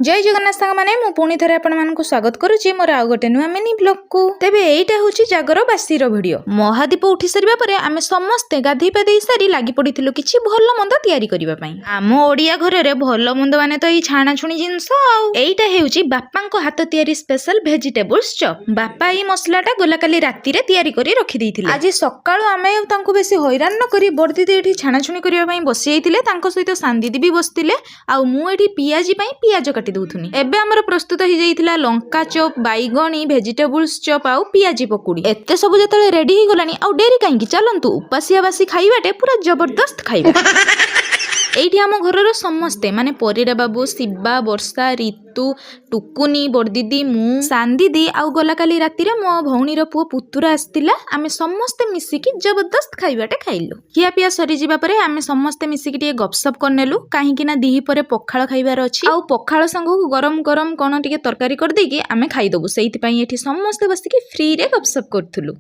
जय जगन्नाथ सांग माने मु पुणी थरे आपण मानकु स्वागत करूची मोर आउ गोटे नुआ मिनी ब्लॉग को। तेबे एइटा होची जागर बासीर वीडियो। महादीप उठी सरिबा परे आमे समस्ते गाधी पादी सारी लागि पडिथिलु किछि भलो मंद तयारी करिबा पई। आम ओडिया घरे रे भलो मंद माने तो ई छाणा छुणी जिंस आउ एइटा हेउची बाप्पांको हाथ तयारी स्पेशल वेजिटेबल्स चॉप। बाप्पा ई मसलाटा गोला काली राती रे तयारी करी रखि दैथिले। आज सकाळु आमे तांको बेसी हैरान न करी बर्दी दे एठी छाणा छुणी करिबा पई बसि आइथिले। तांको सहित सांदीदी भी बसतिले आउ मु एठी पियाजी पई पियाज काटी दउथुनी। एबे हमर प्रस्तुत हो जाइथिला लंका चॉप, बैगणी, वेजिटेबल्स चॉप आउ पियाजी पकुड़ी। एते सब जतले रेडी ही गलानी आउ डेरी काई कि चलंतु उपासिया बासी खाइबाटे पूरा जबरदस्त खाइबा। एइठी आम घरर समस्ते माने परिरा बाबू, शिवा, वर्षा, ऋतु, टुकुनी, बड़दीदी, मु, सांदीदी आउ गला काली राती रे मो भौणीर पुओ पुतुरा आस्तिला। आमे समस्ते मिसिकी जबरदस्त खाइबाटे खाइलु। खिया पिया सरी जिबा परे आमे समस्ते मिसिकी टिके गपसप करनेलु काहे कि ना दिही परे पखाळ खाइबार अछि आउ पखाळ संग गरम गरम कोन टिके तरकारी कर देकी आमे खाइ दबु। सेइति पई एठी समस्ते बसिकी फ्री रे गपसप करथुलु।